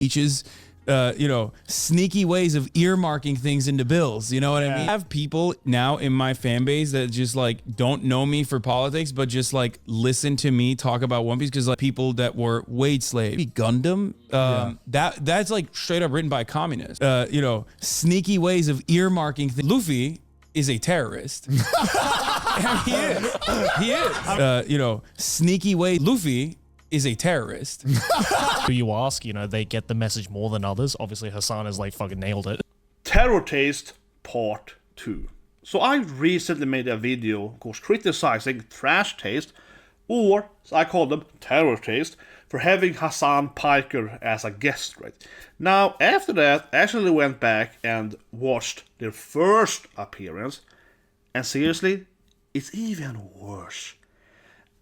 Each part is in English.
speeches, sneaky ways of earmarking things into bills. You know what I mean? I have people now in my fan base that just like don't know me for politics, but just like listen to me talk about One Piece because like people that were wage slaves. Gundam, that's like straight up written by communists. Sneaky ways of earmarking things. Luffy is a terrorist. He is. Sneaky way. Luffy is a terrorist. You ask, they get the message more than others. Obviously, Hasan has like fucking nailed it. Terror Taste Part 2. So I recently made a video, of course, criticizing Trash Taste, or as I call them, Terror Taste, for having Hasan Piker as a guest, right? Now, after that, I actually went back and watched their first appearance, and seriously, it's even worse.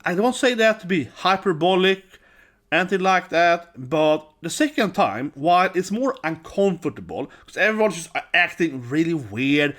I don't say that to be hyperbolic, anything like that, but the second time, while it's more uncomfortable, because everyone's just acting really weird,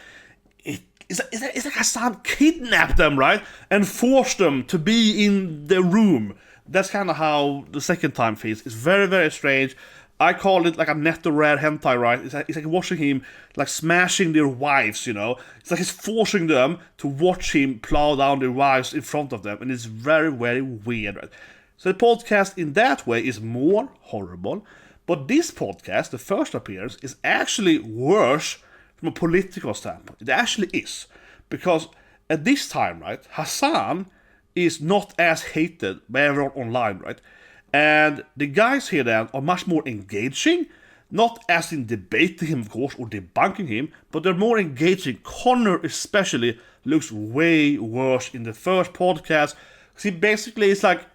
it's like Hasan kidnapped them, right? And forced them to be in the room. That's kind of how the second time feels. It's very, very strange. I call it like a netto rare hentai, right? It's like watching him like smashing their wives, It's like he's forcing them to watch him plow down their wives in front of them, and it's very, very weird, right? So the podcast in that way is more horrible, but this podcast, the first appearance, is actually worse from a political standpoint. It actually is, because at this time, right, Hasan is not as hated by everyone online, right? And the guys here then are much more engaging, not as in debating him, of course, or debunking him, but they're more engaging. Connor especially looks way worse in the first podcast. He basically is like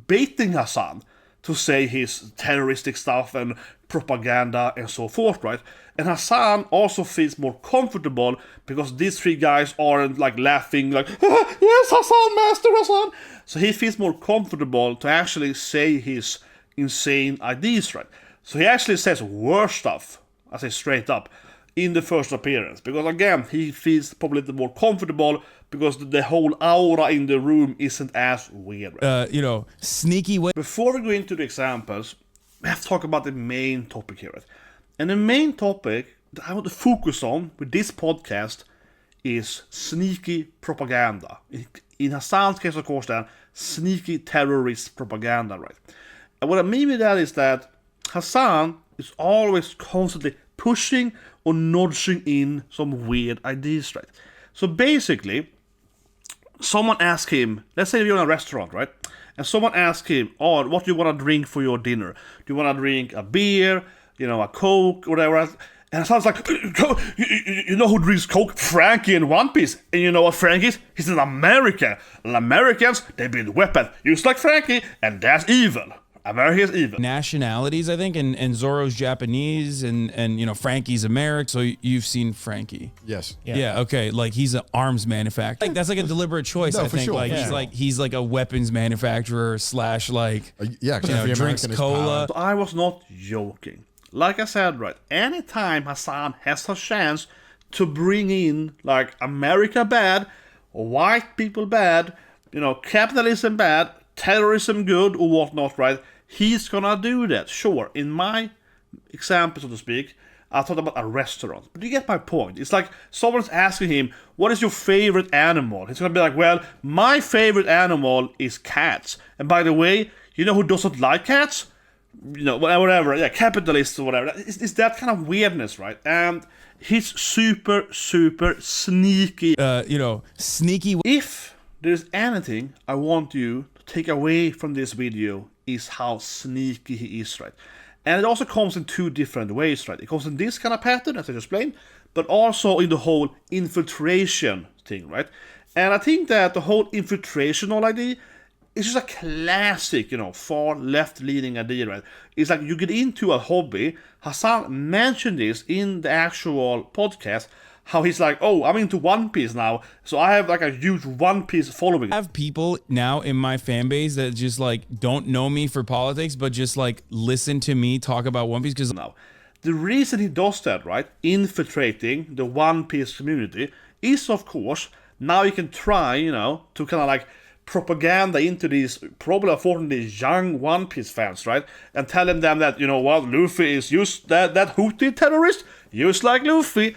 baiting Hasan to say his terroristic stuff and propaganda and so forth, right? And Hasan also feels more comfortable because these three guys aren't like laughing like, yes, Hasan, Master Hasan. So he feels more comfortable to actually say his insane ideas, right? So he actually says worse stuff, I say straight up, in the first appearance. Because again, he feels probably a little more comfortable because the whole aura in the room isn't as weird, right? Sneaky way. Before we go into the examples, we have to talk about the main topic here, right? And the main topic that I want to focus on with this podcast is sneaky propaganda. In Hasan's case, of course, then, sneaky terrorist propaganda, right? And what I mean with that is that Hasan is always constantly pushing or nudging in some weird ideas, right? So basically, someone asks him, let's say you're in a restaurant, right? And someone asks him, oh, what do you want to drink for your dinner? Do you want to drink a beer, a Coke, whatever else? And Hasan's like, you know who drinks Coke? Frankie in One Piece. And you know what Frankie is? He's an American. And Americans, they build weapons just like Frankie, and that's evil. America is evil. Nationalities, I think, and Zoro's Japanese, and Frankie's American. So you've seen Frankie. Yes. Yeah. Okay. Like he's an arms manufacturer. Like that's like a deliberate choice. No, I think. sure. Like he's like a weapons manufacturer / like drinks cola. So I was not joking. Like I said, right, anytime Hasan has a chance to bring in, like, America bad, white people bad, capitalism bad, terrorism good, or whatnot, right, he's gonna do that. Sure, in my example, so to speak, I thought about a restaurant. But you get my point. It's like someone's asking him, what is your favorite animal? He's gonna be like, well, my favorite animal is cats. And by the way, you know who doesn't like cats? Whatever, capitalists or whatever. It's that kind of weirdness, right? And he's super, super sneaky. Sneaky. If there's anything I want you to take away from this video, is how sneaky he is, right? And it also comes in two different ways, right? It comes in this kind of pattern, as I just explained, but also in the whole infiltration thing, right? And I think that the whole infiltration idea, it's just a classic, far left-leaning idea, right? It's like you get into a hobby. Hasan mentioned this in the actual podcast, how he's like, oh, I'm into One Piece now, so I have like a huge One Piece following. I have people now in my fan base that just like don't know me for politics, but just like listen to me talk about One Piece because now, the reason he does that, right, infiltrating the One Piece community, is of course, now you can try, to kind of like propaganda into these probably unfortunately young One Piece fans, right? And telling them that, you know what, Luffy is just that Houthi terrorist, just like Luffy.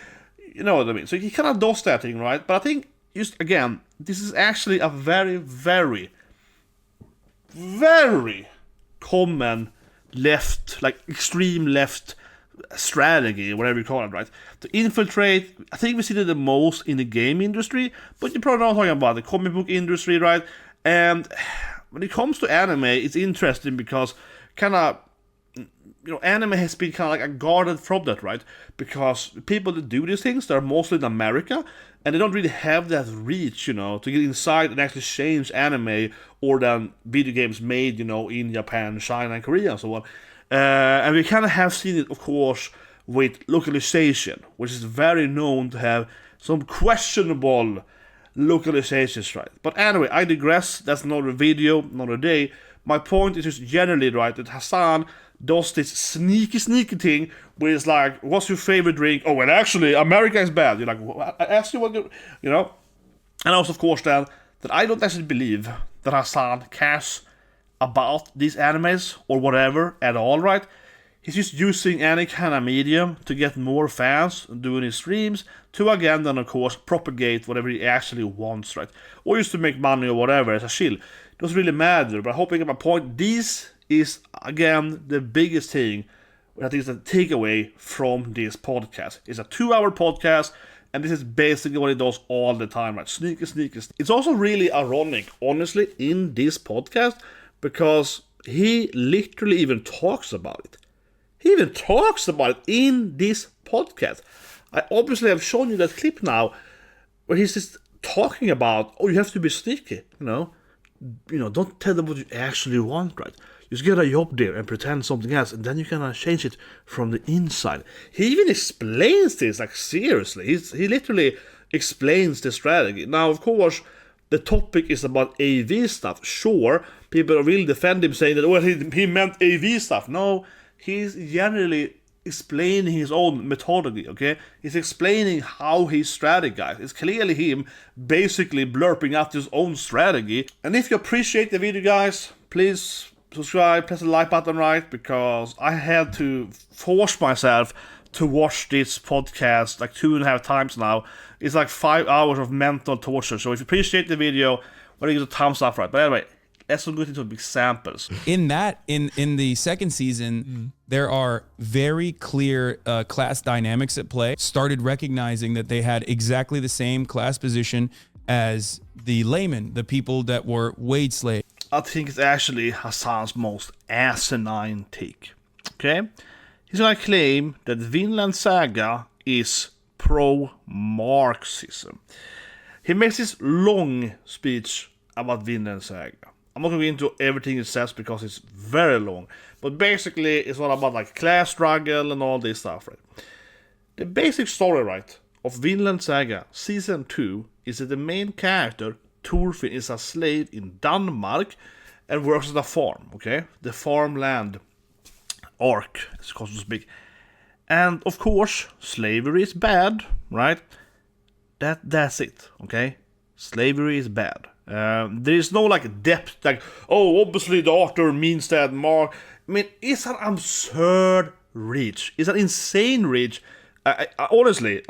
You know what I mean? So he kind of does that thing, right? But I think, just again, this is actually a very, very, very common left, like extreme left strategy, whatever you call it, right? To infiltrate. I think we see it the most in the game industry, but you're probably not talking about the comic book industry, right? And when it comes to anime, it's interesting because kind of, you know, anime has been kind of like a guarded from that, right? Because people that do these things, they're mostly in America, and they don't really have that reach, you know, to get inside and actually change anime or then video games made, you know, in Japan, China, and Korea, and so on. And we kind of have seen it, of course, with localization, which is very known to have some questionable localizations, right? But anyway, I digress. That's another video, another day. My point is just generally, right, that Hasan does this sneaky thing where it's like, what's your favorite drink? Oh, well, actually, America is bad. You're like, well, I asked you what you know? And also, of course, then, that I don't actually believe that Hasan cares about these animes or whatever at all, right? He's just using any kind of medium to get more fans doing his streams to again then of course propagate whatever he actually wants, right? Or just to make money or whatever as a shill. It doesn't really matter, but I hope you get my point. This is again the biggest thing I think is the takeaway from this podcast. It's a 2-hour podcast, and this is basically what he does all the time, right? Sneaky. It's also really ironic, honestly, in this podcast, because he literally even talks about it. He even talks about it in this podcast. I obviously have shown you that clip now where he's just talking about, oh, you have to be sneaky, you know, don't tell them what you actually want, right? Just get a job there and pretend something else, and then you can change it from the inside. He even explains this, like seriously. He literally explains the strategy. Now, of course, the topic is about AV stuff. Sure, people will defend him saying that, well, he meant AV stuff. No, he's generally explaining his own methodology, okay? He's explaining how he strategizes. It's clearly him basically blurping out his own strategy. And if you appreciate the video, guys, please subscribe, press the like button, right? Because I had to force myself to watch this podcast like 2.5 times now. It's like 5 hours of mental torture. So if you appreciate the video, why don't you give it a thumbs up, right? But anyway, let's go into examples. In the second season, there are very clear class dynamics at play. Started recognizing that they had exactly the same class position as the laymen, the people that were wage slaves. I think it's actually Hasan's most asinine take. Okay? He's gonna claim that Vindland Saga is pro-Marxism. He makes this long speech about Vindland Saga. I'm not going to go into everything he says because it's very long. But basically, it's all about like class struggle and all this stuff, right? The basic story, right, of Vindland Saga Season 2 is that the main character, Thorfinn, is a slave in Denmark and works at a farm, okay? The farmland arc, as called to speak. And of course, slavery is bad, right? That's it, okay? Slavery is bad. There is no like depth, like, oh, obviously the author means that Mark. I mean, it's an absurd reach. It's an insane reach. Honestly,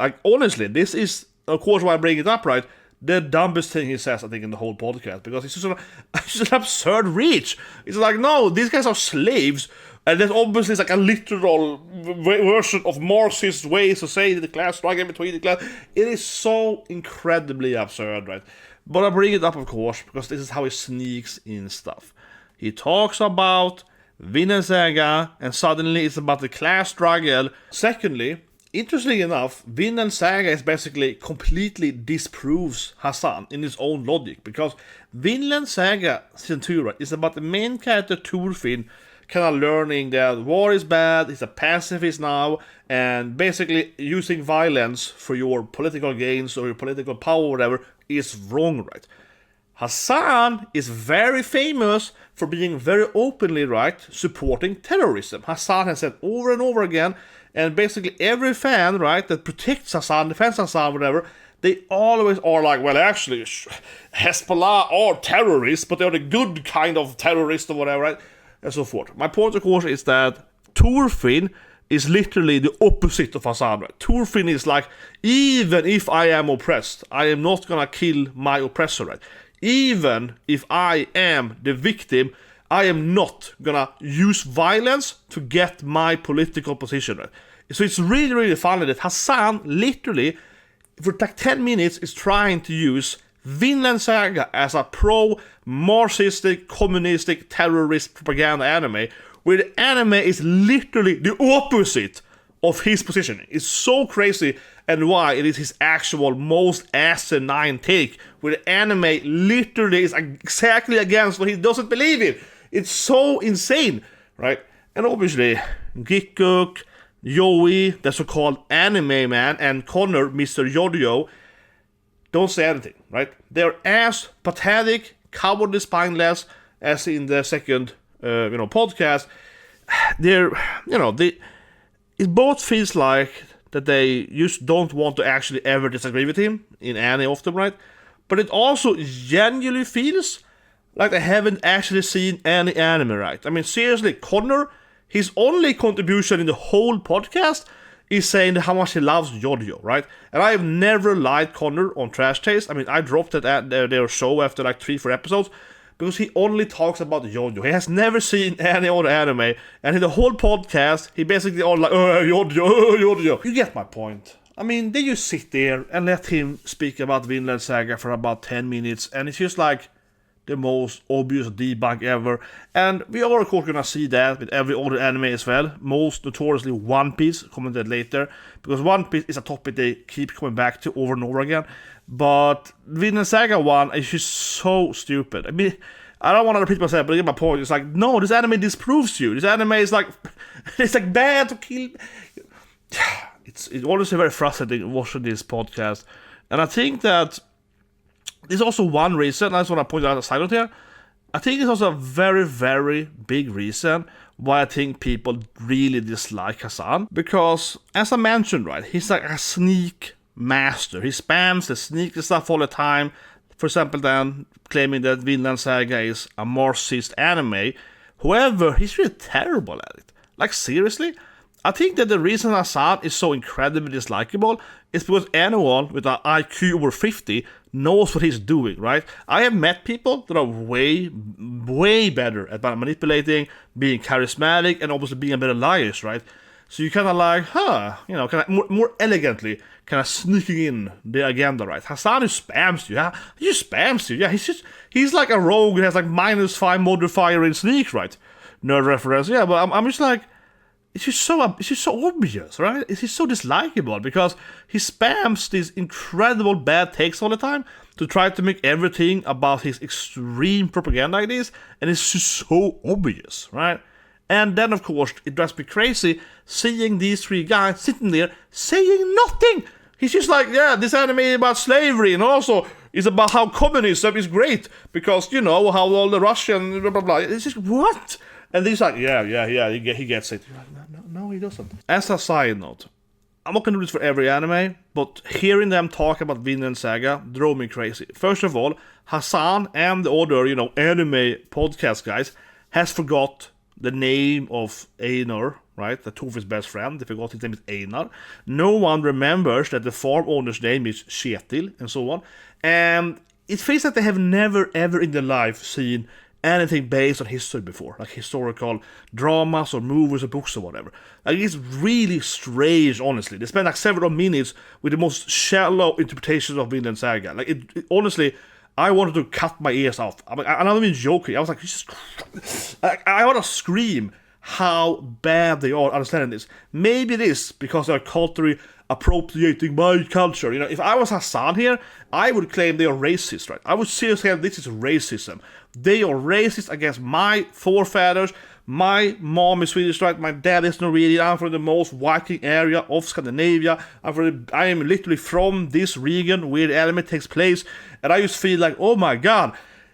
this is, of course, why I bring it up, right? The dumbest thing he says, I think, in the whole podcast, because it's just an absurd reach. It's like, no, these guys are slaves, and that obviously is like a literal version of Marxist ways to say the class struggle between the class. It is so incredibly absurd, right? But I bring it up, of course, because this is how he sneaks in stuff. He talks about Vindland Saga, and suddenly it's about the class struggle. Secondly, interestingly enough, Vindland Saga is basically completely disproves Hasan in his own logic, because Vindland Saga Season 2, right, is about the main character Thorfinn kind of learning that war is bad, he's a pacifist now, and basically using violence for your political gains or your political power or whatever is wrong, right? Hasan is very famous for being very openly, right, supporting terrorism. Hasan has said over and over again, and basically every fan, right, that protects Hasan, defends Hasan, whatever, they always are like, well, actually, Hezbollah are terrorists, but they're the good kind of terrorist or whatever, right? And so forth. My point, of course, is that Thorfinn is literally the opposite of Hasan, right? Thorfinn is like, even if I am oppressed, I am not gonna kill my oppressor, right? Even if I am the victim, I am not gonna use violence to get my political position, right? So it's really, really funny that Hasan literally, for like 10 minutes, is trying to use Vindland Saga as a pro-Marxistic, communistic, terrorist propaganda anime, where the anime is literally the opposite of his position. It's so crazy, and why it is his actual most asinine take, where the anime literally is exactly against what he doesn't believe in. It's so insane, right? And obviously, Gigguk, Joey, the so-called anime man, and Connor, Mr. Yodio, don't say anything, right? They're as pathetic, cowardly, spineless as in the second, podcast. They're, it both feels like that they just don't want to actually ever disagree with him in any of them, right? But it also genuinely feels like they haven't actually seen any anime, right? I mean, seriously, Connor, his only contribution in the whole podcast is saying how much he loves Yodio, right? And I have never liked Connor on Trash Taste. I mean, I dropped it at their show after like 3-4 episodes because he only talks about Yodio. He has never seen any other anime, and in the whole podcast, he basically all like, Yodio. You get my point. I mean, they just sit there and let him speak about Vinland Saga for about 10 minutes, and it's just like the most obvious debunk ever. And we are of course gonna see that with every other anime as well. Most notoriously One Piece, commented later, because One Piece is a topic they keep coming back to over and over again. But Vinland Saga 1 is just so stupid. I mean, I don't want to repeat myself, but I get my point. It's like, no, this anime disproves you. This anime is like, it's like bad to kill. It's honestly very frustrating watching this podcast. And I think that there's also one reason, I just want to point out a side note here. I think it's also a very, very big reason why I think people really dislike Hasan. Because, as I mentioned, right, he's like a sneak master. He spams the sneaky stuff all the time. For example, then claiming that Vinland Saga is a Marxist anime. However, he's really terrible at it. Like, seriously? I think that the reason Hasan is so incredibly dislikable is because anyone with an IQ over 50 knows what he's doing, right? I have met people that are way, way better at manipulating, being charismatic, and obviously being a better liars, right? So you kind of like, kind of more elegantly, kind of sneaking in the agenda, right? Hasan just spams you, yeah? He just spams you, yeah? He's like a rogue who has like -5 modifier in sneak, right? Nerd reference, yeah, but I'm just like, it's just so obvious, right? It's just so dislikable because he spams these incredible bad takes all the time to try to make everything about his extreme propaganda ideas, and it's just so obvious, right? And then, of course, it drives me crazy seeing these three guys sitting there saying nothing. He's just like, yeah, this anime is about slavery, and also it's about how communism is great because, how all the Russian blah blah blah. It's just what? And he's like, yeah, he gets it. You're like, no, he doesn't. As a side note, I'm not going to do this for every anime, but hearing them talk about Vinland Saga drove me crazy. First of all, Hasan and the other, anime podcast guys has forgot the name of Einar, right? The Tofi's best friend. They forgot his name is Einar. No one remembers that the farm owner's name is Kjetil, and so on. And it feels like they have never, ever in their life seen anything based on history before, like historical dramas or movies or books or whatever. Like, it's really strange, honestly. They spend like several minutes with the most shallow interpretations of Vinland Saga. Like, it honestly, I wanted to cut my ears off. I'm not even joking. I was like, Jesus Christ. I want to scream how bad they are understanding this. Maybe it is because they're culturally appropriating my culture. If I was Hasan here, I would claim they are racist, right? I would seriously say this is racism. They are racist against my forefathers. My mom is Swedish, right? My dad is Norwegian. I'm from the most Viking area of Scandinavia. I am literally from this region where the anime takes place. And I just feel like, oh my god,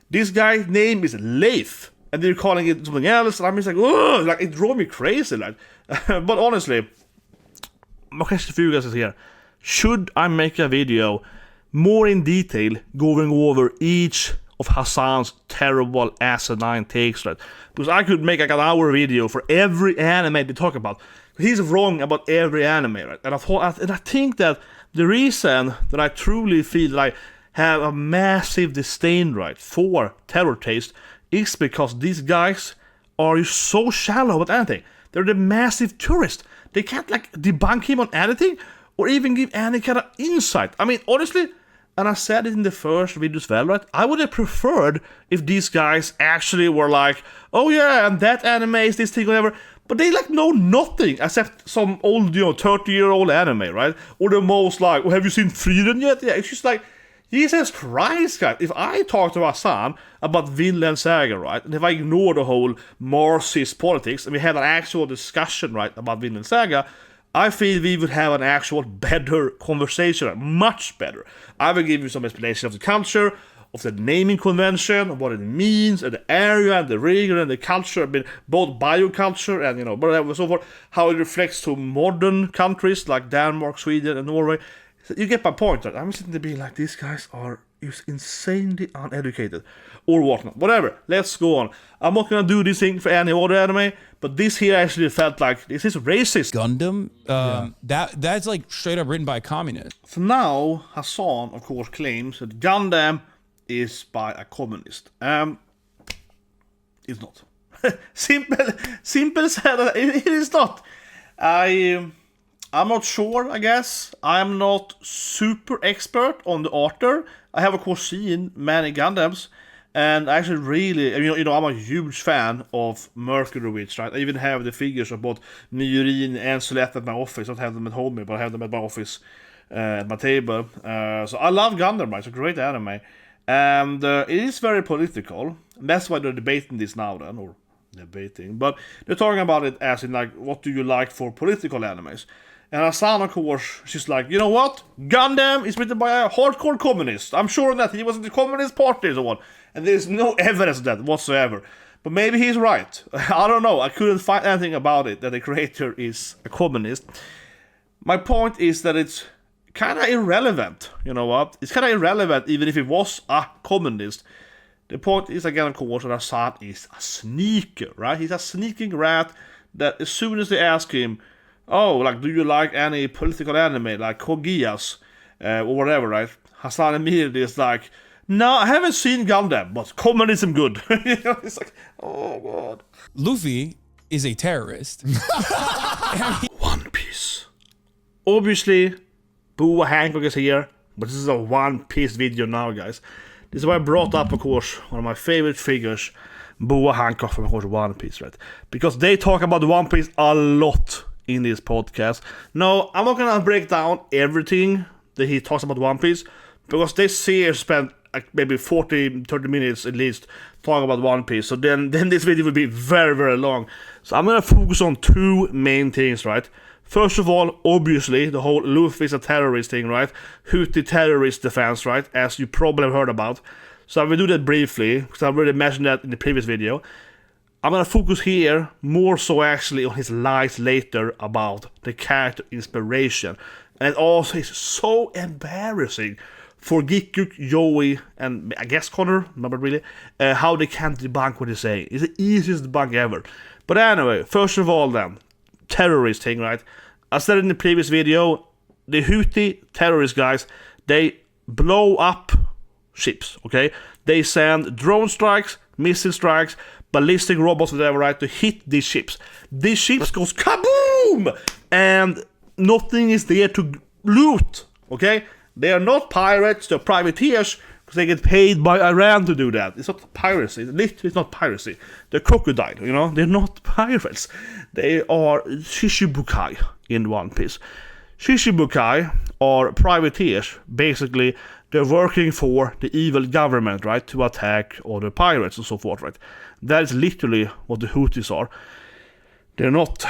this guy's name is Leif. And they're calling it something else. And I'm just like, oh, like, it drove me crazy. Like. But honestly, my question for you guys is here. Should I make a video more in detail going over each of Hasan's terrible asinine takes, right? Because I could make like an hour video for every anime they talk about. He's wrong about every anime, right? And I think that the reason that I truly feel like have a massive disdain, right, for terror taste is because these guys are so shallow about anything. They're the massive tourists. They can't like debunk him on anything or even give any kind of insight. I mean, honestly, and I said it in the first video as well, right? I would have preferred if these guys actually were like, oh yeah, and that anime is this thing, whatever. But they like know nothing except some old, 30-year-old anime, right? Or the most like, well, have you seen Freedom yet? Yeah, it's just like, Jesus Christ, guys. If I talk to Hasan about Vindland saga, right, and if I ignore the whole Marxist politics, and we have an actual discussion, right, about Vindland saga, I feel we would have an actual better conversation, much better. I will give you some explanation of the culture, of the naming convention, of what it means, and the area, and the region, and the culture, I mean, both bioculture and, whatever, so forth, how it reflects to modern countries like Denmark, Sweden, and Norway. You get my point, right? I'm sitting there being like, these guys are insanely uneducated. Or whatnot. Whatever, let's go on. I'm not gonna do this thing for any other anime, but this here actually felt like, this is racist. Gundam, that's like straight up written by a communist. So now, Hasan, of course, claims that Gundam is by a communist. It's not. Simple said, it is not. I'm not sure, I guess. I'm not super expert on the author. I have, of course, seen many Gundams, and I actually really, I'm a huge fan of Mercury Witch, right? I even have the figures of both Myrin and Solette at my office. I don't have them at home, but I have them at my office, at my table. So I love Gundam, right? It's a great anime. And it is very political. That's why they're debating this now, then, or debating. But they're talking about it as in, like, what do you like for political animes? And Hasan, of course, she's like, you know what? Gundam is written by a hardcore communist. I'm sure that he was in the Communist Party or so on. And there's no evidence of that whatsoever. But maybe he's right. I don't know. I couldn't find anything about it that the creator is a communist. My point is that it's kind of irrelevant. You know what? It's kind of irrelevant even if it was a communist. The point is, again, of course, that Hasan is a sneaker, right? He's a sneaking rat that as soon as they ask him, oh, like, do you like any political anime, like Kogias, or whatever, right? Hasan immediately is like, no, I haven't seen Gundam, but communism good. It's like, oh, God. Luffy is a terrorist. One Piece. Obviously, Boa Hancock is here, but this is a One Piece video now, guys. This is why I brought up, of course, one of my favorite figures, Boa Hancock from, of course, One Piece, right? Because they talk about One Piece a lot in this podcast. No, I'm not gonna break down everything that he talks about One Piece, because this series spent like maybe 40-30 minutes at least talking about One Piece. So then this video will be very, very long. So I'm gonna focus on two main things, right? First of all, obviously, the whole Luffy is a terrorist thing, right? Houthi terrorist defense, right? As you probably have heard about. So I will do that briefly, because I already mentioned that in the previous video. I'm gonna focus here more so actually on his lies later about the character inspiration. And also it's so embarrassing for Gigguk, Joey, and I guess Connor, not really, how they can't debunk what they say. It's the easiest debunk ever. But anyway, first of all then, terrorist thing, right? I said in the previous video, the Houthi terrorist guys, they blow up ships, okay? They send drone strikes, missile strikes, ballistic robots, whatever, right, to hit these ships. These ships goes kaboom! And nothing is there to loot, okay? They are not pirates, they're privateers, because they get paid by Iran to do that. It's not piracy, it's not piracy. They're crocodile, they're not pirates. They are Shishibukai in One Piece. Shishibukai are privateers, basically. They're working for the evil government, right, to attack other pirates and so forth, right? That is literally what the Houthis are. They're not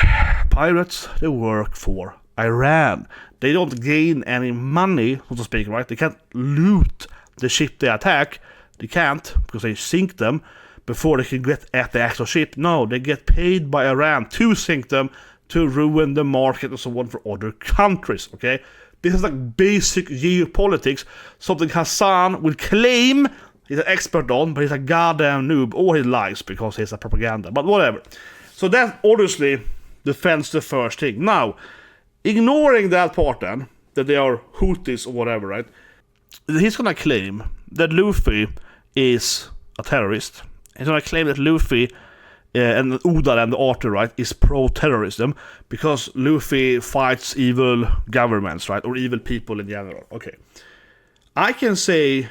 pirates, they work for Iran. They don't gain any money, so to speak, right? They can't loot the ship they attack. They can't, because they sink them before they can get at the actual ship. No, they get paid by Iran to sink them, to ruin the market and so on for other countries, okay? This is like basic geopolitics, something Hasan will claim he's an expert on, but he's a goddamn noob, or he lies because he's a propaganda, but whatever. So that obviously defends the first thing. Now, ignoring that part then, that they are Houthis or whatever, right? He's gonna claim that Luffy is a terrorist. He's gonna claim that Luffy and Oda and the author, right, is pro-terrorism because Luffy fights evil governments, right, or evil people in general. Okay. I can say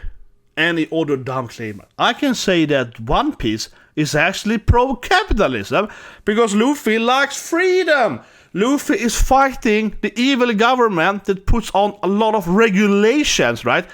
any other dumb claim. I can say that One Piece is actually pro-capitalism because Luffy likes freedom. Luffy is fighting the evil government that puts on a lot of regulations, right?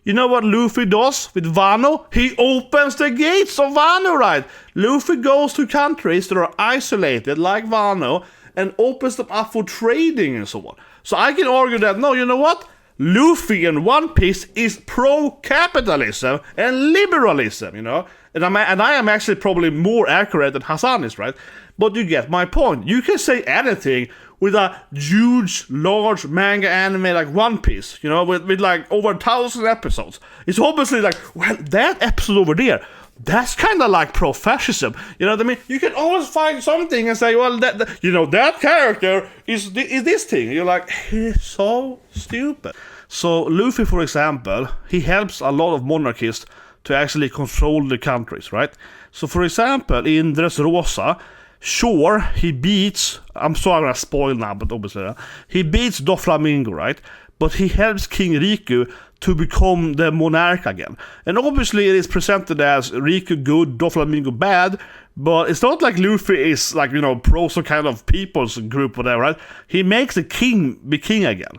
You know what Luffy does with Wano? He opens the gates of Wano, right? Luffy goes to countries that are isolated, like Wano, and opens them up for trading and so on. So I can argue that, no, you know what? Luffy and One Piece is pro-capitalism and liberalism, you know? And I am actually probably more accurate than Hasan is, right? But you get my point. You can say anything with a huge, large manga anime like One Piece, you know, with like over 1,000 episodes. It's obviously like, well, that episode over there, that's kind of like pro-fascism. You know what I mean? You can always find something and say, well, that you know, that character is this thing. You're like, he's so stupid. So Luffy, for example, he helps a lot of monarchists to actually control the countries, right? So, for example, in Dressrosa, sure, he beats, I'm sorry I'm gonna spoil now, but obviously, he beats Doflamingo, right? But he helps King Riku to become the monarch again. And obviously it is presented as Riku good, Doflamingo bad, but it's not like Luffy is like, you know, pro some kind of people's group, whatever, right? He makes the king be king again.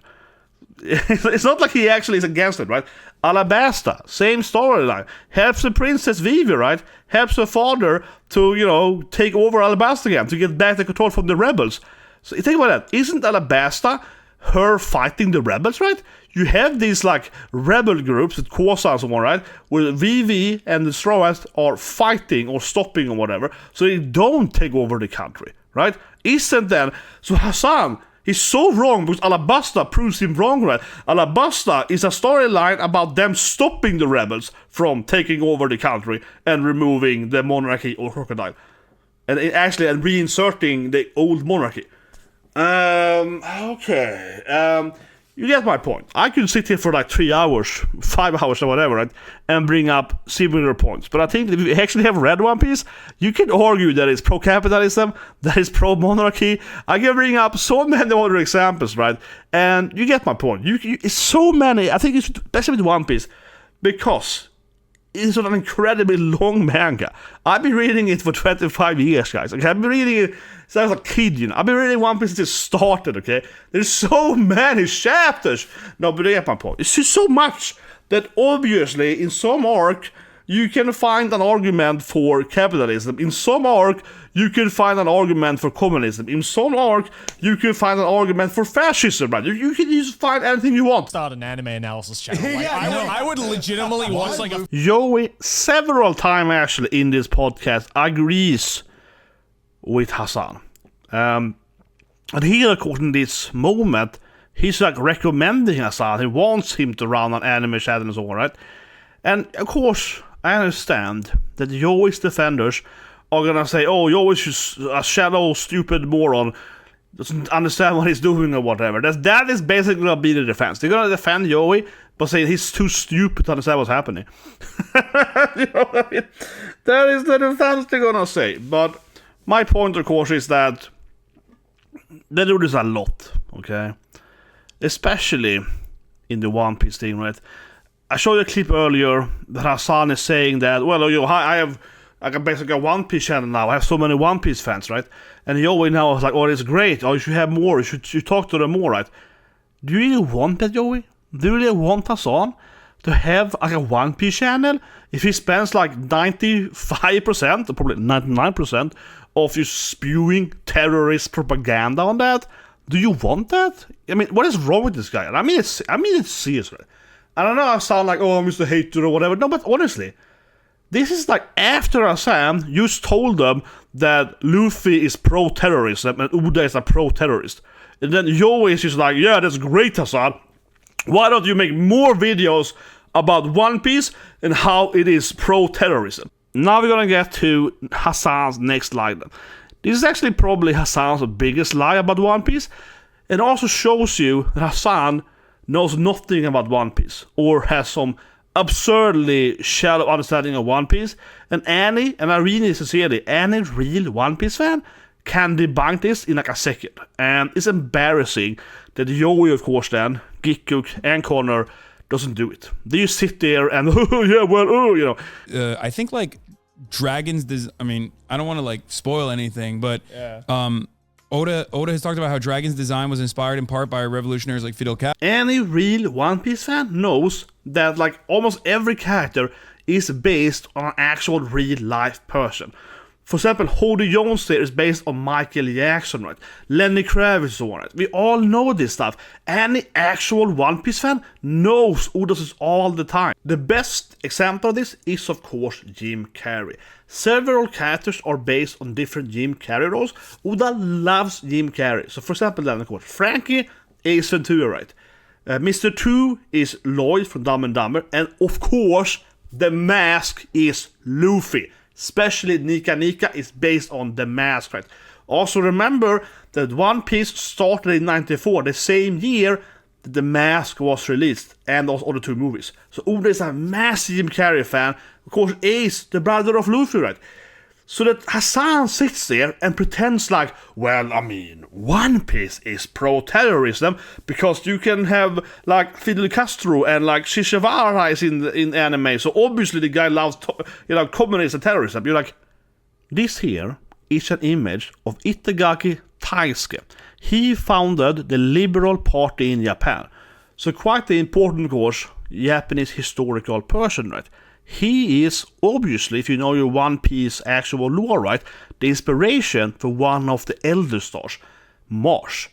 It's not like he actually is against it, right? Alabasta, same storyline. Helps the Princess Vivi, right? Helps her father to, you know, take over Alabasta again, to get back the control from the rebels. So think about that. Isn't Alabasta her fighting the rebels, right? You have these, like, rebel groups with Kosa and so on, right? Where Vivi and the Straw Hats are fighting or stopping or whatever, so they don't take over the country, right? Isn't that... So Hasan... He's so wrong because Alabasta proves him wrong, right? Alabasta is a storyline about them stopping the rebels from taking over the country and removing the monarchy or crocodile. And reinserting the old monarchy. Okay. You get my point. I could sit here for like 3 hours, 5 hours or whatever, right? And bring up similar points. But I think if you actually have read One Piece, you can argue that it's pro-capitalism, that it's pro-monarchy. I can bring up so many other examples, right? And you get my point. It's so many, I think it's especially with One Piece, because it's an incredibly long manga. I've been reading it for 25 years, guys. Okay? I've been reading it since I was a kid, you know. I've been reading One Piece since it started, okay? There's so many chapters. No, but you get my point. It's just so much that obviously in some arc you can find an argument for capitalism. In some arc you can find an argument for communism. In some arc you can find an argument for fascism, right? You can just find anything you want. Start an anime analysis channel. Like, Yeah, I would legitimately watch like a... Joey several times actually in this podcast agrees with Hasan. And here, according to this moment, he's like recommending Hasan. He wants him to run an anime channel and so on, right? And of course, I understand that Joey's defenders are gonna say, oh, Joey's just a shallow, stupid moron, doesn't understand what he's doing or whatever. That is basically gonna be the defense. They're gonna defend Joey, but say he's too stupid to understand what's happening. You know what I mean? That is the defense they're gonna say. But my point, of course, is that they do this a lot, okay? Especially in the One Piece thing, right? I showed you a clip earlier that Hasan is saying that, well, you know, I can basically a One Piece channel now. I have so many One Piece fans, right? And Joey now is like, oh, it's great. Oh, you should have more. You should talk to them more, right? Do you really want that, Joey? Do you really want Hasan to have like a One Piece channel if he spends like 95% or probably 99% of you spewing terrorist propaganda on that? Do you want that? I mean, what is wrong with this guy? And I mean it's seriously. I don't know, I sound like, oh, I'm just a hater or whatever. No, but honestly, this is like after Hasan just told them that Luffy is pro-terrorism and Oda is a pro-terrorist. And then Joey is just like, yeah, that's great, Hasan. Why don't you make more videos about One Piece and how it is pro-terrorism? Now we're gonna get to Hasan's next line. This is actually probably Hasan's biggest lie about One Piece. It also shows you that Hasan knows nothing about One Piece, or has some absurdly shallow understanding of One Piece. And I really sincerely, any real One Piece fan can debunk this in like a second. And it's embarrassing that Joey, of course, then, Gigguk and Connor doesn't do it. They just sit there and, I think like Dragons, I mean, I don't want to like spoil anything, but Oda has talked about how Dragon's design was inspired in part by revolutionaries like Fidel Castro. Any real One Piece fan knows that like almost every character is based on an actual real life person. For example, Hody Jones there is based on Michael Jackson, right? Lenny Kravitz, right? We all know this stuff. Any actual One Piece fan knows Oda this all the time. The best example of this is, of course, Jim Carrey. Several characters are based on different Jim Carrey roles. Oda loves Jim Carrey. So, for example, then, of course, Frankie is Ventura, right? Mr. 2 is Lloyd from Dumb and Dumber. And, of course, the mask is Luffy. Especially Nika Nika is based on the mask, right? Also remember that One Piece started in 94, the same year that the mask was released, and also the two movies. So Oda is a massive Jim Carrey fan. Of course, Ace, the brother of Luffy, right? So that Hasan sits there and pretends like, well, I mean, One Piece is pro-terrorism because you can have like Fidel Castro and like Che Guevara is in anime. So obviously the guy loves communism and terrorism. You're like, this here is an image of Itagaki Taisuke. He founded the Liberal Party in Japan. So quite the important, of course, Japanese historical person, right? He is, obviously, if you know your One Piece actual lore, right, the inspiration for one of the Elder Stars, Mars.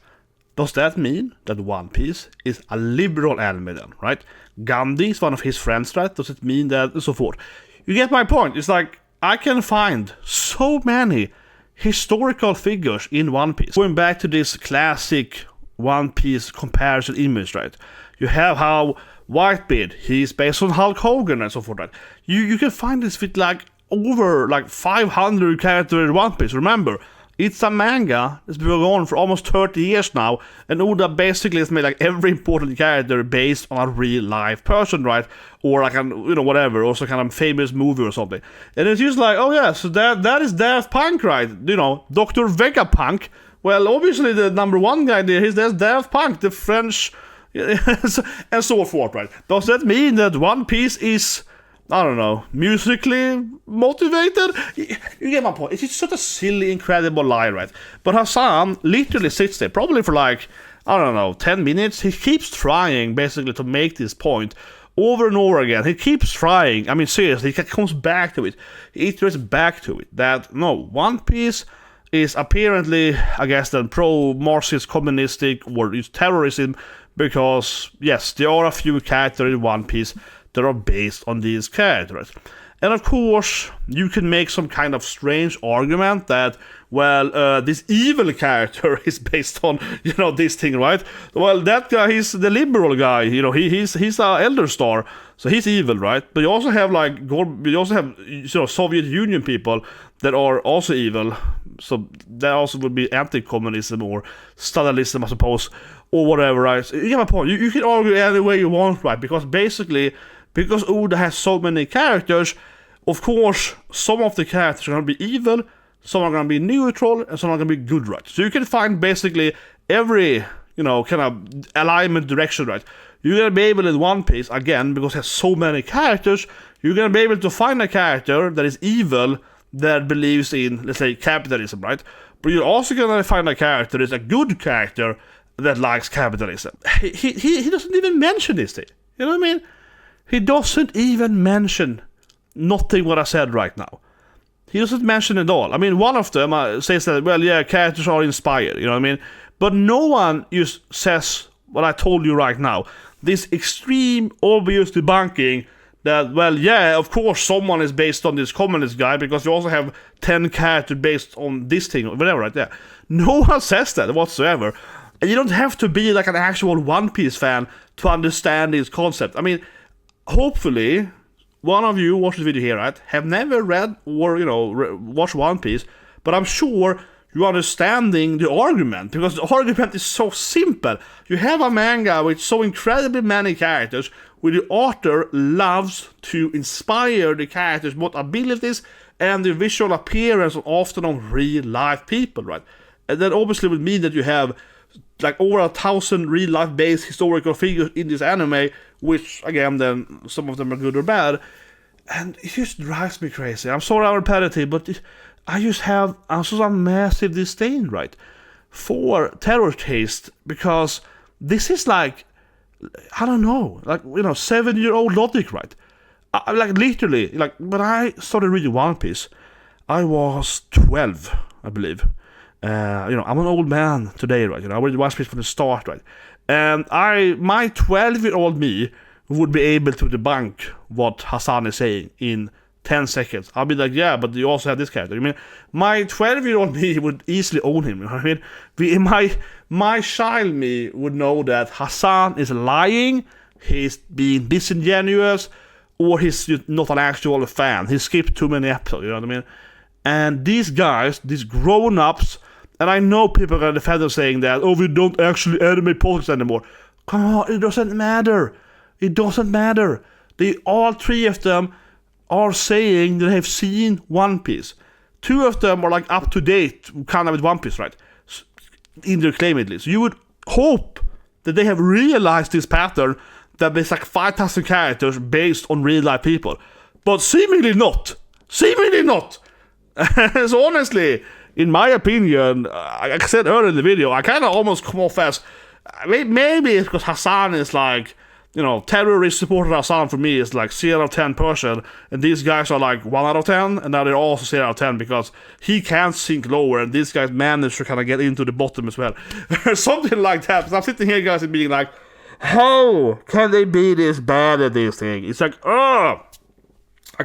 Does that mean that One Piece is a liberal anime then, right? Gandhi is one of his friends, right? Does it mean that, and so forth? You get my point. It's like, I can find so many historical figures in One Piece. Going back to this classic One Piece comparison image, right? You have how Whitebeard, he's based on Hulk Hogan and so forth. Right? You can find this with like over like 500 characters in One Piece. Remember, it's a manga that's been going on for almost 30 years now, and Oda basically has made like every important character based on a real life person, right? Or like whatever, also kind of famous movie or something. And it's just like, oh yeah, so that is Daft Punk, right? Dr. Vegapunk. Well, obviously the number one guy there is Daft Punk, the French. And so forth, right? Does that mean that One Piece is, I don't know, musically motivated? You get my point. It's just such a silly, incredible lie, right? But Hasan literally sits there, probably for like, I don't know, 10 minutes. He keeps trying, basically, to make this point over and over again. He keeps trying. I mean, seriously, he comes back to it. He iterates back to it. That, no, One Piece is apparently, I guess, then pro-Marxist, communistic, or terrorism, because, yes, there are a few characters in One Piece that are based on these characters. And of course, you can make some kind of strange argument that, well, this evil character is based on, this thing, right? Well, that guy, he's the liberal guy, he's an elder star, so he's evil, right? But you also have, Soviet Union people that are also evil, so that also would be anti-communism or Stalinism, I suppose, or whatever, right? So you get my point. You can argue any way you want, right? Because basically, because Oda has so many characters, of course, some of the characters are going to be evil, some are going to be neutral, and some are going to be good, right? So you can find basically every, kind of alignment direction, right? You're going to be able in One Piece, again, because it has so many characters, you're going to be able to find a character that is evil, that believes in, let's say, capitalism, right? But you're also going to find a character that is a good character that likes capitalism. He doesn't even mention this thing. You know what I mean? He doesn't even mention nothing what I said right now. He doesn't mention it all. I mean, one of them says that, well, yeah, characters are inspired, you know what I mean? But no one just says what I told you right now. This extreme, obvious debunking that, well, yeah, of course someone is based on this communist guy because you also have 10 characters based on this thing or whatever, right there. No one says that whatsoever. And you don't have to be like an actual One Piece fan to understand this concept. I mean, hopefully, one of you watch this video here, right, have never read or, watched One Piece, but I'm sure you're understanding the argument, because the argument is so simple. You have a manga with so incredibly many characters, where the author loves to inspire the characters' both abilities and the visual appearance often on real-life people, right? And that obviously would mean that you have like over 1,000 real-life based historical figures in this anime, which, again, then some of them are good or bad. And it just drives me crazy. I'm sorry I'm repetitive, but I just have a massive disdain, right, for terror taste, because this is like, I don't know, like, 7-year-old logic, right? Like, literally, like, when I started reading One Piece, I was 12, I believe. I'm an old man today, right? I read One Piece from the start, right? And my 12-year-old me would be able to debunk what Hasan is saying in 10 seconds. I'll be like, yeah, but you also have this character. I mean, my 12-year-old me would easily own him. You know what I mean? My child me would know that Hasan is lying, he's being disingenuous, or he's not an actual fan. He skipped too many episodes, you know what I mean? And these guys, these grown-ups, and I know people are going to defend them saying that, oh, we don't actually animate politics anymore. Come on, it doesn't matter. It doesn't matter. All three of them are saying that they've seen One Piece. Two of them are like up to date, kind of with One Piece, right? In their claim at least. You would hope that they have realized this pattern, that there's like 5,000 characters based on real life people. But seemingly not. Seemingly not. So honestly, in my opinion, like I said earlier in the video, I kind of almost come off as, maybe it's because Hasan is like, terrorist supporter Hasan for me is like 0 out of 10 person, and these guys are like 1 out of 10, and now they're also 0 out of 10 because he can't sink lower, and these guys manage to kind of get into the bottom as well. Something like that. So I'm sitting here, guys, and being like, how can they be this bad at this thing? It's like, I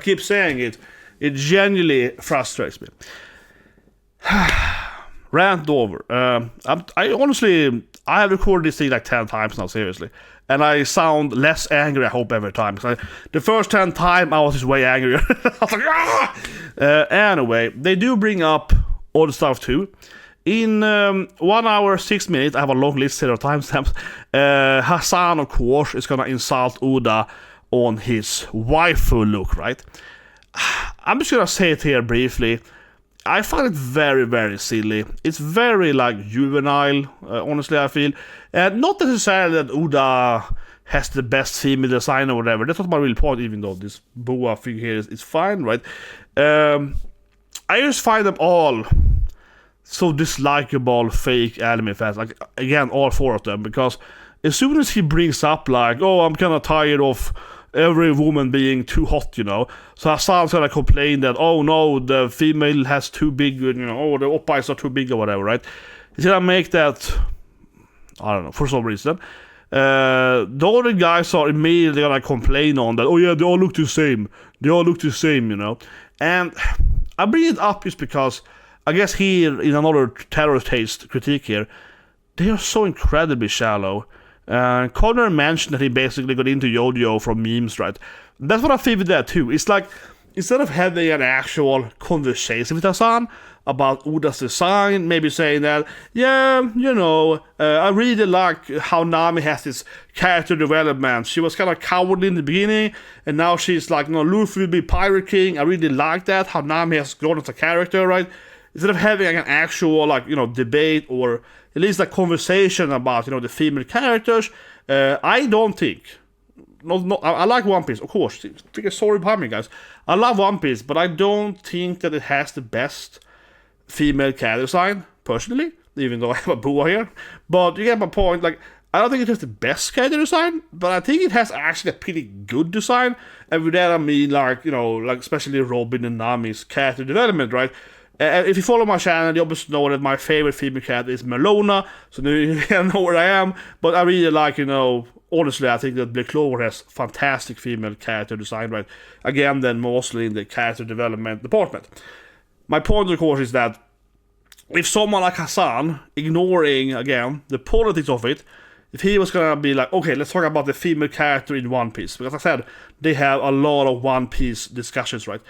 keep saying it. It genuinely frustrates me. Rant over. I honestly, I have recorded this thing like 10 times now, seriously. And I sound less angry, I hope, every time. Because the first 10 times, I was just way angrier. I was like, anyway, they do bring up other stuff too. In 1 hour, 6 minutes, I have a long list here of timestamps. Hasan, of course, is going to insult Oda on his waifu look, right? I'm just going to say it here briefly. I find it very, very silly. It's very, juvenile, honestly, I feel. Not necessarily that Oda has the best female design or whatever. That's not my real point, even though this boa figure here is fine, right? I just find them all so dislikable fake anime fans. Like, again, all 4 of them. Because as soon as he brings up, I'm kind of tired of every woman being too hot, So Hasan's gonna complain that, oh no, the female has too big, the oppas are too big or whatever, right? He's gonna make that, I don't know, for some reason. The other guys are immediately gonna complain on that, oh yeah, they all look the same. And I bring it up just because, I guess here, in another terror taste critique here, they are so incredibly shallow. Connor mentioned that he basically got into Yodio from memes, right? That's what I feel with that too. It's like, instead of having an actual conversation with Hasan about Oda's design, maybe saying that, I really like how Nami has this character development. She was kind of cowardly in the beginning, and now she's like, Luffy will be Pirate King. I really like that, how Nami has grown as a character, right? Instead of having an actual, debate or at least a conversation about, the female characters, I don't think. I like One Piece, of course. Sorry behind me, guys. I love One Piece, but I don't think that it has the best female character design, personally, even though I have a boa here. But you get my point. I don't think it has the best character design, but I think it has actually a pretty good design. And with that, I mean, especially Robin and Nami's character development, right? If you follow my channel, you obviously know that my favorite female character is Mereoleona, so you know where I am. But I really like, honestly, I think that Black Clover has fantastic female character design, right? Again, then mostly in the character development department. My point, of course, is that if someone like Hasan, ignoring, again, the politics of it, if he was gonna be like, okay, let's talk about the female character in One Piece, because I said, they have a lot of One Piece discussions, right?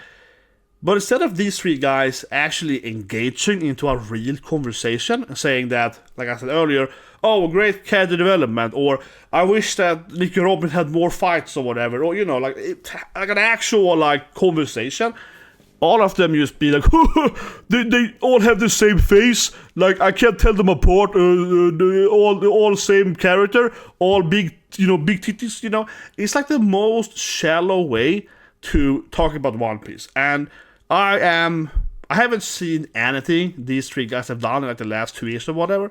But instead of these three guys actually engaging into a real conversation and saying that, like I said earlier, oh, great character development, or I wish that Nicky Robin had more fights or whatever, or, you know, like an actual, like, conversation, all of them just be like, they all have the same face, like, I can't tell them apart, all same character, all big, big titties, It's like the most shallow way to talk about One Piece, and I haven't seen anything these three guys have done in like the last 2 years or whatever.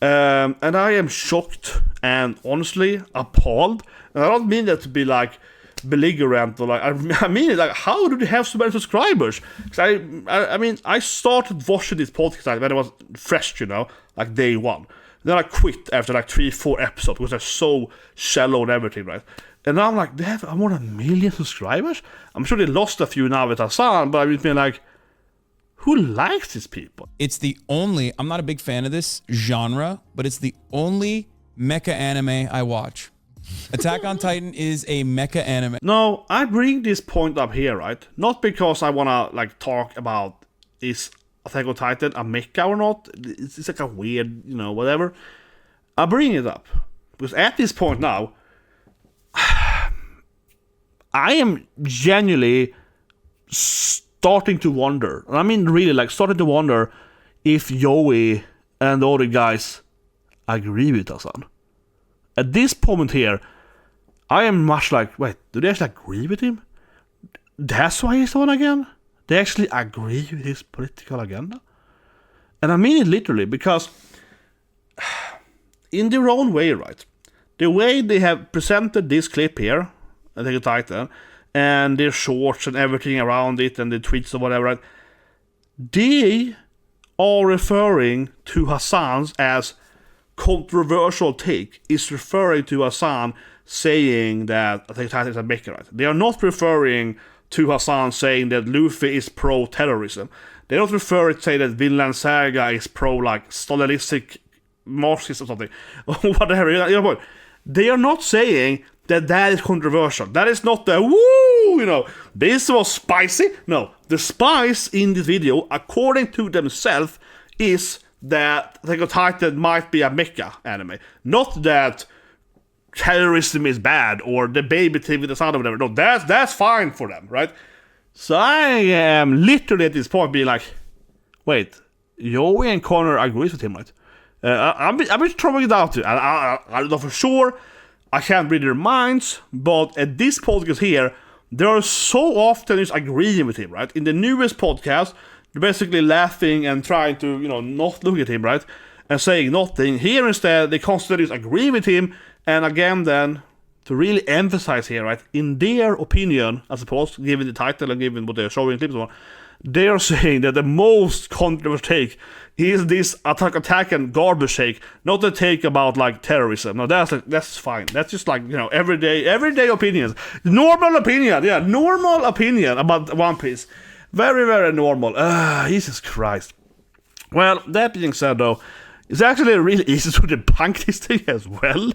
And I am shocked and honestly appalled. And I don't mean that to be like belligerent or like, I mean it like, how do they have so many subscribers? Because I mean, I started watching this podcast when it was fresh, like day one. Then I quit after like 3-4 episodes because they're so shallow and everything, right? And now I'm like, they have more than 1 million subscribers? I'm sure they lost a few now with Hasan, but I've been like, who likes these people? It's the only, I'm not a big fan of this genre, but it's the only mecha anime I watch. Attack on Titan is a mecha anime. No, I bring this point up here, right? Not because I want to like talk about is Attack on Titan a mecha or not. It's like a weird, whatever. I bring it up because at this point now, I am genuinely starting to wonder, and I mean really like starting to wonder if Joey and the other guys agree with Hasan. At this moment here, I am much like, wait, do they actually agree with him? That's why he's on again? They actually agree with his political agenda? And I mean it literally, because in their own way, right? The way they have presented this clip here, Attack on Titan, and their shorts and everything around it, and the tweets or whatever, right? They are referring to Hasan's as controversial take, is referring to Hasan saying that Attack on Titan is a mecha, right? They are not referring to Hasan saying that Luffy is pro-terrorism. They're not referring to say that Vindland saga is pro-like Stalinistic Marxism or something. Whatever, you know what? They are not saying that is controversial. That is not the woo, this was spicy. No, the spice in this video, according to themselves, is that Attack on Titan might be a mecha anime. Not that terrorism is bad or the baby thing with the sound or whatever. No, that's fine for them, right? So I am literally at this point being like, wait, Joey and Connor agrees with him, right? I'm just throwing it out to you. I don't know for sure. I can't read their minds, but at this podcast here, they are so often just agreeing with him, right? In the newest podcast, they're basically laughing and trying to, not look at him, right? And saying nothing. Here instead, they constantly just agree with him. And again then, to really emphasize here, right? In their opinion, I suppose, given the title and given what they're showing clips on, they are saying that the most controversial take is this Attack on Titan garbage take, not the take about like terrorism. No, that's fine. That's just like, everyday opinions. Normal opinion about One Piece. Very, very normal. Jesus Christ. Well, that being said though, it's actually really easy to debunk this thing as well.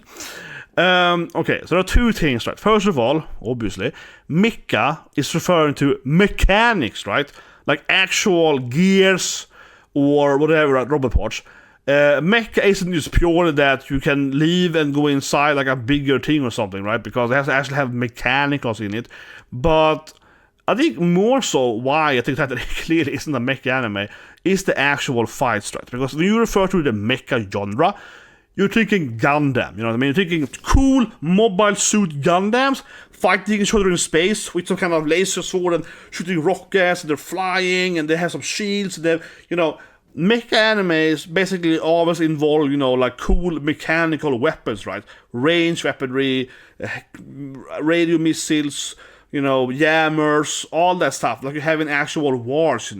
Okay, so there are two things, right? First of all, obviously, mecha is referring to mechanics, right? Like actual gears or whatever, right? Robot parts. Mecha isn't just purely that you can leave and go inside like a bigger thing or something, right? Because it has to actually have mechanicals in it. But I think more so why I think that it clearly isn't a mecha anime is the actual fights, right? Because when you refer to the mecha genre, you're thinking Gundam, you know what I mean? You're thinking cool mobile suit Gundams fighting each other in space with some kind of laser sword and shooting rockets, and they're flying and they have some shields. And they, mecha animes basically always involve, like cool mechanical weapons, right? Range weaponry, radio missiles, jammers, all that stuff. Like you have in actual wars,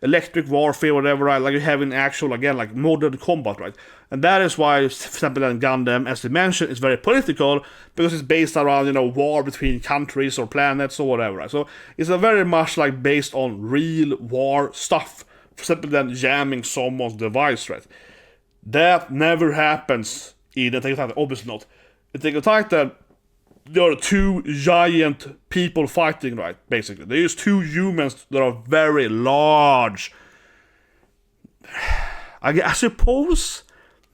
electric warfare, whatever, right? Like you have in actual, again, like modern combat, right? And that is why, for example, in Gundam, as they mentioned, is very political because it's based around, war between countries or planets or whatever, right? So it's a very much like based on real war stuff for example, then jamming someone's device, right? That never happens in Attack on Titan, obviously not. In Attack on Titan, there are two giant people fighting, right? Basically, there is two humans that are very large. I suppose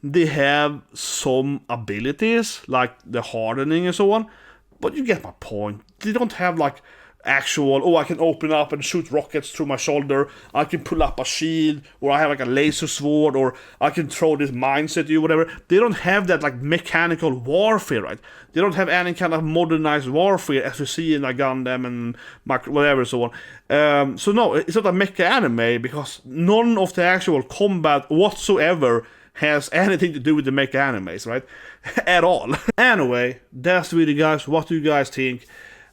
they have some abilities, like the hardening and so on, but you get my point. They don't have like actual, I can open up and shoot rockets through my shoulder, I can pull up a shield, or I have like a laser sword, or I can throw this mines at you, whatever. They don't have that like mechanical warfare, right? They don't have any kind of modernized warfare as we see in like Gundam and whatever so on. So no, it's not a mecha anime, because none of the actual combat whatsoever has anything to do with the mecha animes, right? At all. Anyway, that's the video, guys. What do you guys think?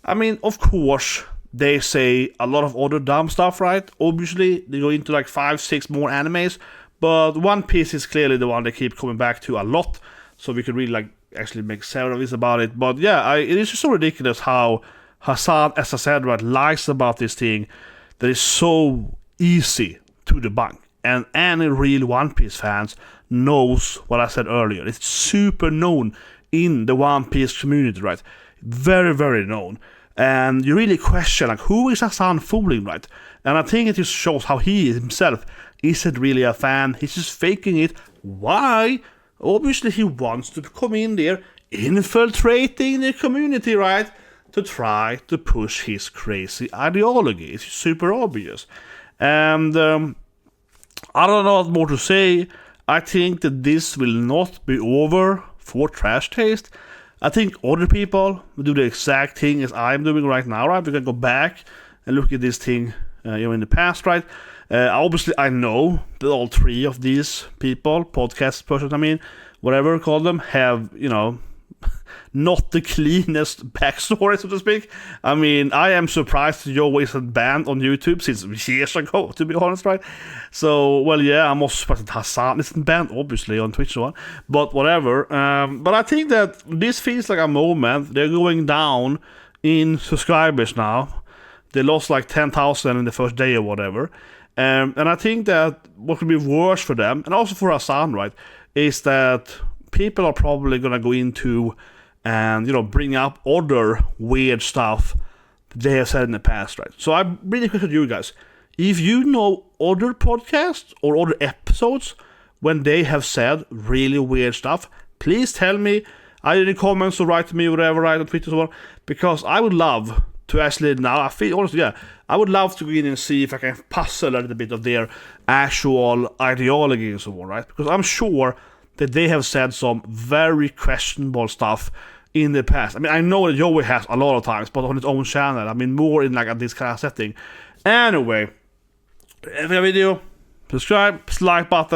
I mean, of course, they say a lot of other dumb stuff, right? Obviously, they go into like 5-6 more animes, but One Piece is clearly the one they keep coming back to a lot, so we could really like actually make several videos about it. But yeah, it is just so ridiculous how Hasan, as I said, right, lies about this thing that is so easy to debunk. And any real One Piece fans knows what I said earlier. It's super known in the One Piece community, right? Very, very known. And you really question, like, who is Hasan fooling, right? And I think it just shows how he himself isn't really a fan. He's just faking it. Why? Obviously, he wants to come in there, infiltrating the community, right? To try to push his crazy ideology. It's super obvious. And I don't know what more to say. I think that this will not be over for Trash Taste. I think other people will do the exact thing as I'm doing right now, right? We can go back and look at this thing, in the past, right? Obviously, I know that all three of these people, podcast persons, whatever call them, have, not the cleanest backstory, so to speak. I mean, I am surprised Joe isn't banned on YouTube since years ago, to be honest, right? So, well, yeah, I'm also surprised that Hasan isn't banned, obviously, on Twitch, so on. But whatever. But I think that this feels like a moment. They're going down in subscribers now. They lost like 10,000 in the first day or whatever. And I think that what could be worse for them, and also for Hasan, right, is that people are probably going to go into and, bring up other weird stuff that they have said in the past, right? So I really question you guys. If you know other podcasts or other episodes when they have said really weird stuff, please tell me, either in the comments or write to me, whatever, right, on Twitter or so on, because I would love to actually now, I feel, honestly, yeah, I would love to go in and see if I can puzzle a little bit of their actual ideology and so on, right? Because I'm sure that they have said some very questionable stuff in the past. I mean, I know that Joey has a lot of times, but on his own channel. I mean, more in like this kind of setting. Anyway, if you have a video, subscribe, like button.